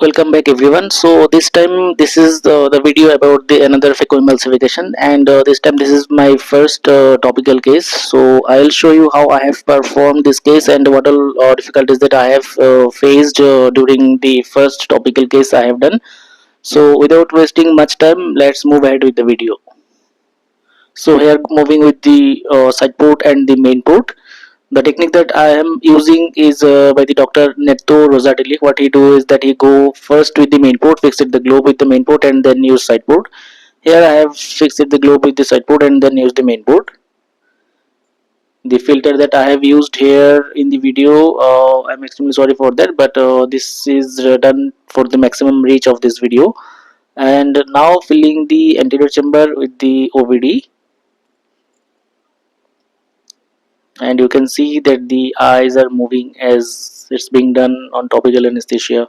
Welcome back everyone. So this time this is the video about the another Phacoemulsification, and this time this is my first topical case. So I'll show you how I have performed this case and what all difficulties that I have faced during the first topical case I have done. So without wasting much time, let's move ahead with the video. So here moving with the side port and the main port. The technique that I am using is by the Dr. Netto Rosatelli. What he do is that he go first with the main port, fix it the globe with the main port, and then use side port. Here I have fixed it the globe with the side port and then use the main port. The filter that I have used here in the video, I'm extremely sorry for that, but this is done for the maximum reach of this video. And now filling the anterior chamber with the OVD, and you can see that the eyes are moving as it's being done on topical anesthesia.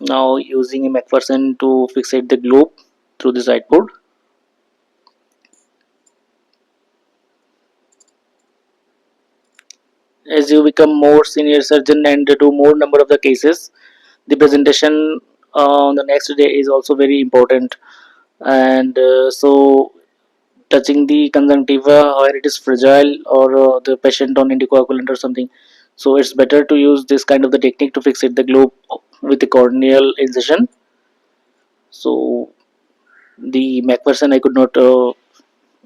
Now using a MacPherson to fixate the globe through the side port. As you become more senior surgeon and do more number of the cases, the presentation on the next day is also very important. And so touching the conjunctiva where it is fragile, or the patient on anticoagulant or something, so it's better to use this kind of the technique to fixate the globe with the corneal incision. So the MacPherson I could not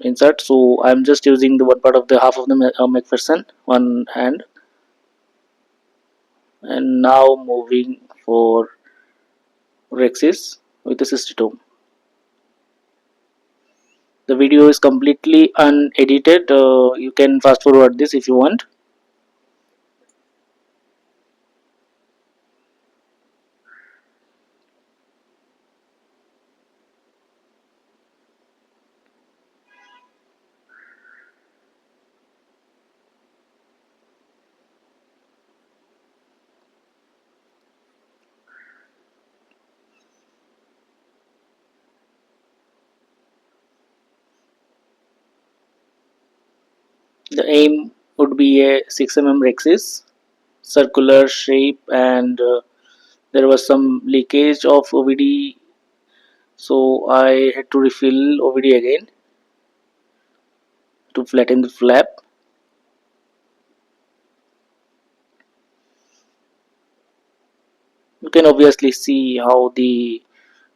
insert, so I'm just using the one part of the half of the MacPherson, one hand. And now moving for Rexis with the cystitome. The video is completely unedited. You can fast forward this if you want. The aim would be a 6 Rexis, circular shape, and there was some leakage of OVD, so I had to refill OVD again to flatten the flap. You can obviously see how the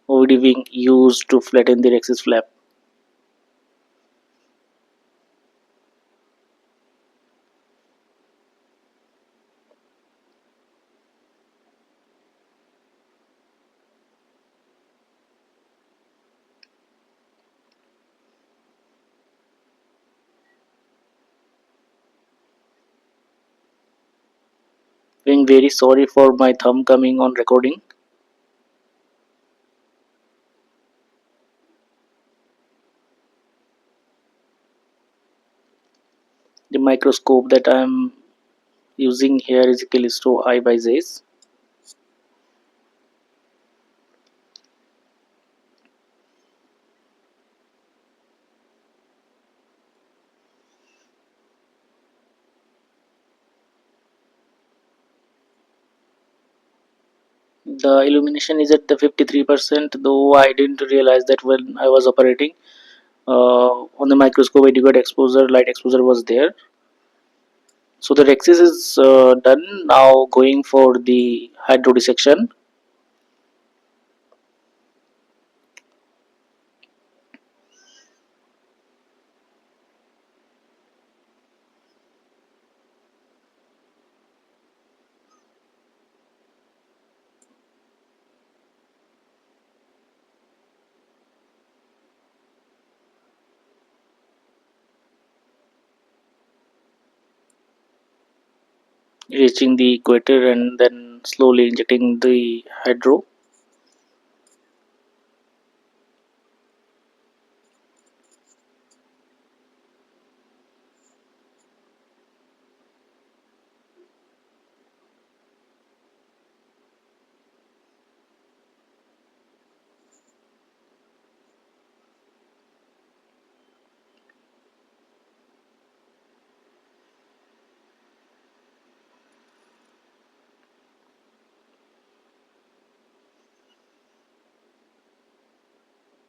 OVD being used to flatten the Rexis flap. Being very sorry for my thumb coming on recording. The microscope that I am using here is a Callisto I by Zeiss. The illumination is at the 53%, though I didn't realize that when I was operating. On the microscope, adequate exposure, light exposure was there. So the Rexis is done. Now going for the hydrodissection. Reaching the equator and then slowly injecting the hydro.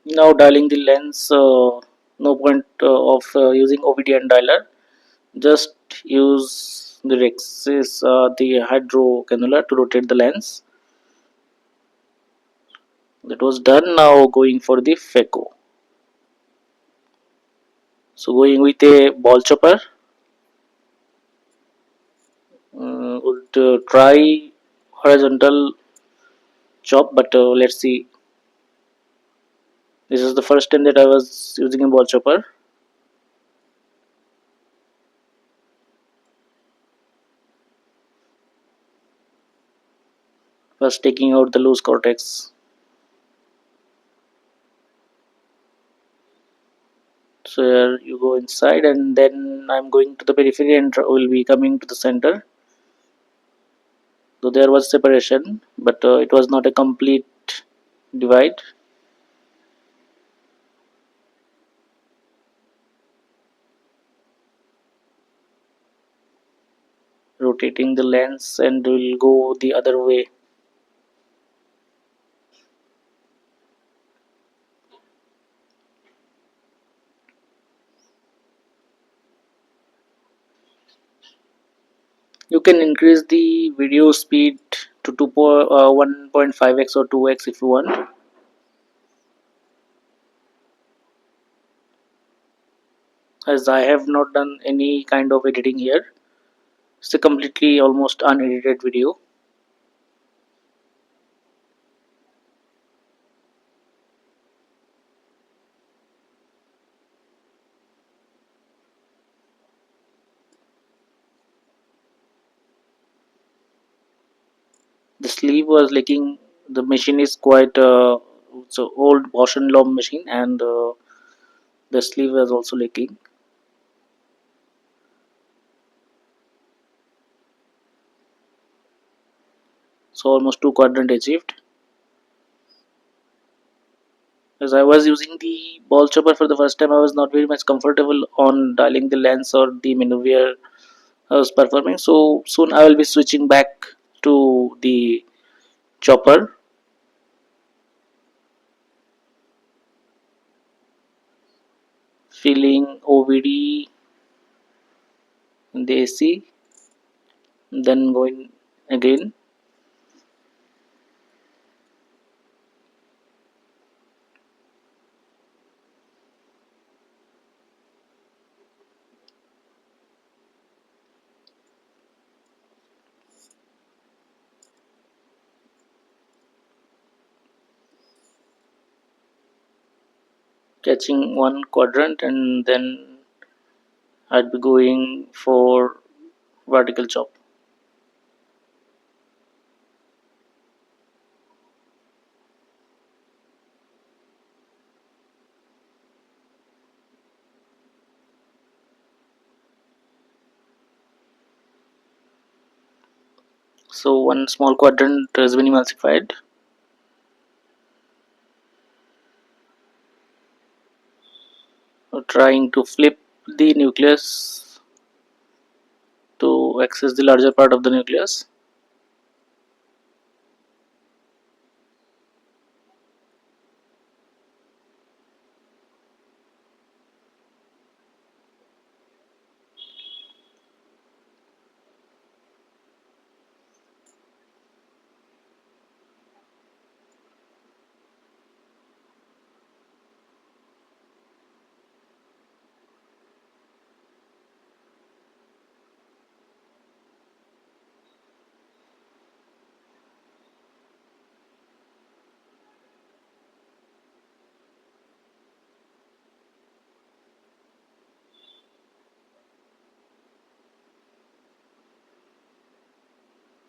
Now dialing the lens, no point of using OVD and dialer. Just use the axis, the hydro cannula to rotate the lens. That was done. Now going for the phaco. So going with a ball chopper. Would try horizontal chop, but let's see. This is the first time that I was using a ball chopper. First taking out the loose cortex. So here you go inside, and then I'm going to the periphery and will be coming to the center. So there was separation, but it was not a complete divide. Rotating the lens and will go the other way. You can increase the video speed to 1.5x or 2x if you want. As I have not done any kind of editing here, it's a completely almost unedited video. The sleeve was leaking. The machine is quite it's a old Bosch and Lomb machine, and the sleeve was also leaking. So almost two quadrant achieved. As I was using the ball chopper for the first time, I was not very much comfortable on dialing the lens or the maneuver I was performing. So soon I will be switching back to the chopper, feeling OVD in the AC, then going again, catching one quadrant, and then I'd be going for vertical chop. So one small quadrant has been emulsified. Trying to flip the nucleus to access the larger part of the nucleus.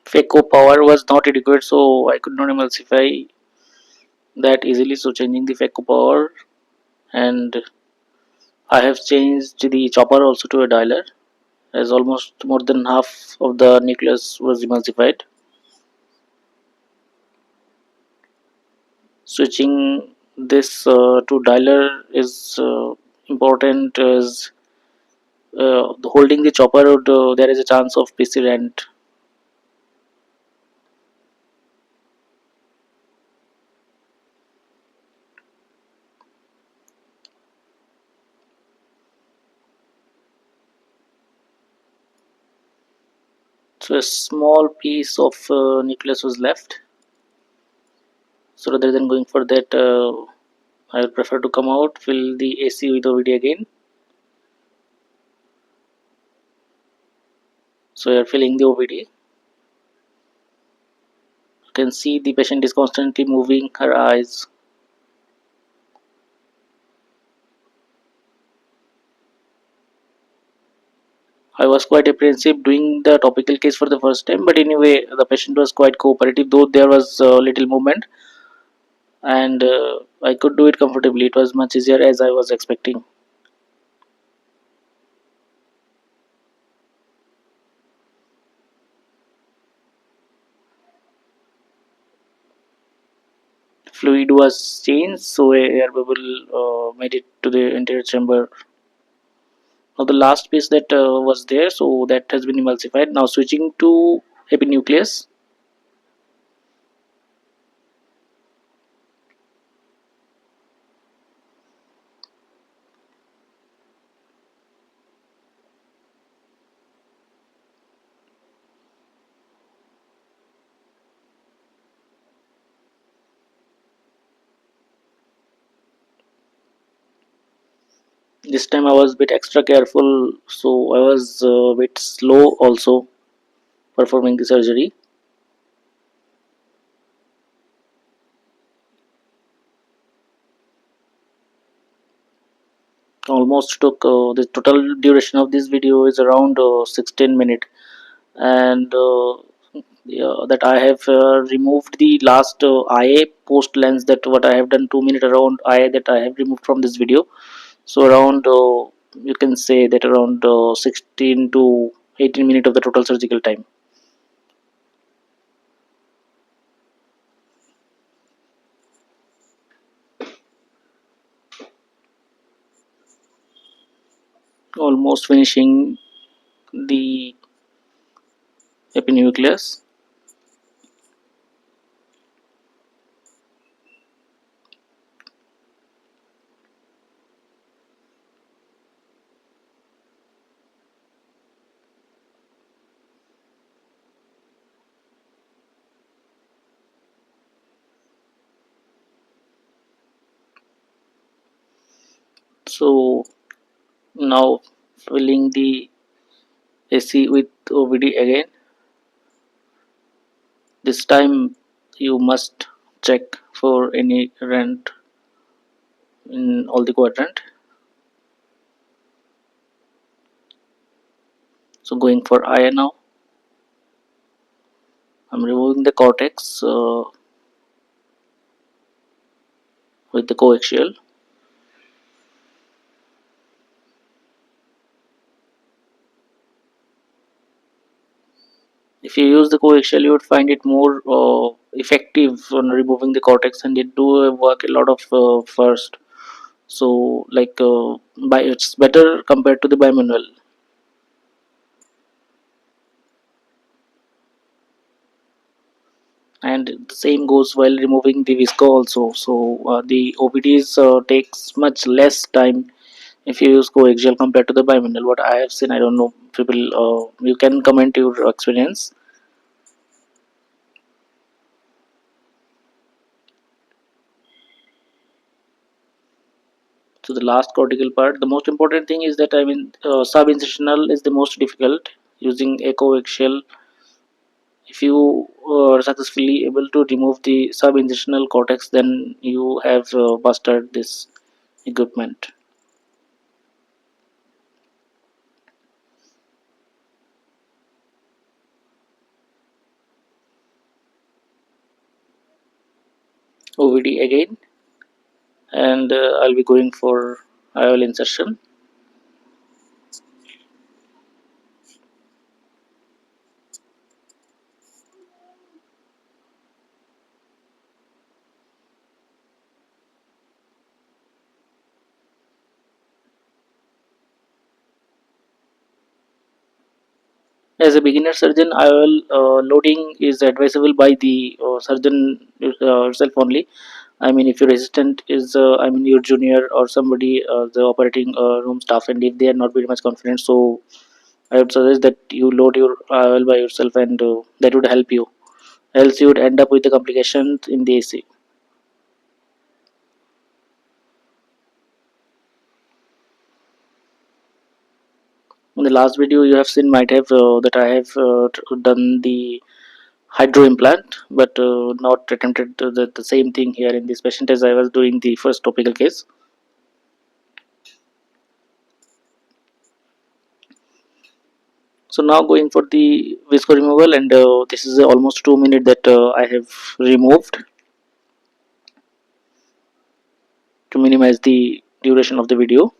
Phaco power was not adequate, so I could not emulsify that easily. So changing the Phaco power, and I have changed the chopper also to a dialer, as almost more than half of the nucleus was emulsified. Switching this to dialer is important, as holding the chopper would, there is a chance of PC rent. So a small piece of nucleus was left. So rather than going for that, I will prefer to come out, fill the AC with OVD again. So you are filling the OVD. You can see the patient is constantly moving her eyes. I was quite apprehensive doing the topical case for the first time, but anyway, the patient was quite cooperative, though there was little movement, and I could do it comfortably. It was much easier as I was expecting. Fluid was changed, so a air bubble made it to the anterior chamber. Now the last piece that was there, so that has been emulsified. Now switching to epinucleus. This time I was a bit extra careful, so I was a bit slow also performing the surgery. Almost took the total duration of this video is around 16 minutes, and yeah, that I have removed the last IA post lens, that what I have done 2 minute around IA that I have removed from this video. So around you can say that around 16 to 18 minutes of the total surgical time. Almost finishing the epinucleus. So now filling the AC with OVD again. This time you must check for any rent in all the quadrant. So going for IA now. I'm removing the cortex with the coaxial. If you use the coaxial, you would find it more effective on removing the cortex, and it do work a lot of first. So like by it's better compared to the bimanual. And the same goes while removing the visco also. So the OPDs takes much less time if you use coaxial compared to the bimanual. What I have seen, I don't know, people, you can comment your experience. So the last cortical part, the most important thing is that, I mean, sub-incisional is the most difficult using a coaxial. If you are successfully able to remove the sub-incisional cortex, then you have mastered this equipment. OVD again, and I'll be going for IOL insertion. As a beginner surgeon, IOL loading is advisable by the surgeon itself only. I mean, if your assistant is, I mean, your junior or somebody, the operating room staff, and if they are not very much confident, so I would suggest that you load your oil by yourself, and that would help you. Else you would end up with the complications in the AC. In the last video you have seen, might have that I have done the hydro implant, but not attempted the same thing here in this patient as I was doing the first topical case. So now going for the visco removal, and this is almost 2 minutes that I have removed to minimize the duration of the video.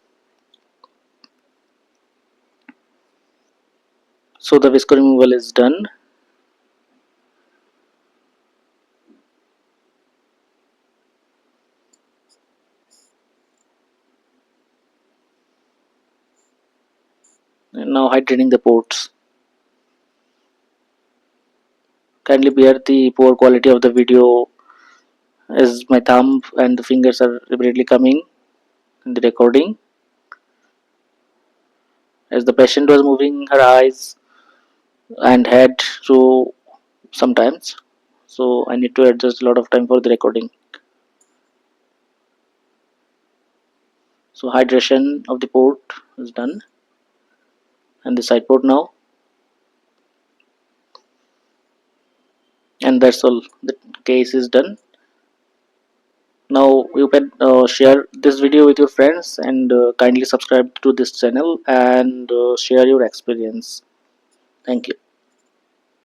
So the visco removal is done, and now hydrating the ports. Kindly bear the poor quality of the video as my thumb and the fingers are repeatedly coming in the recording, as the patient was moving her eyes and head so sometimes, so I need to adjust a lot of time for the recording. So hydration of the port is done, and the side port now, and that's all. The case is done. Now you can share this video with your friends, and kindly subscribe to this channel, and share your experience. Thank you.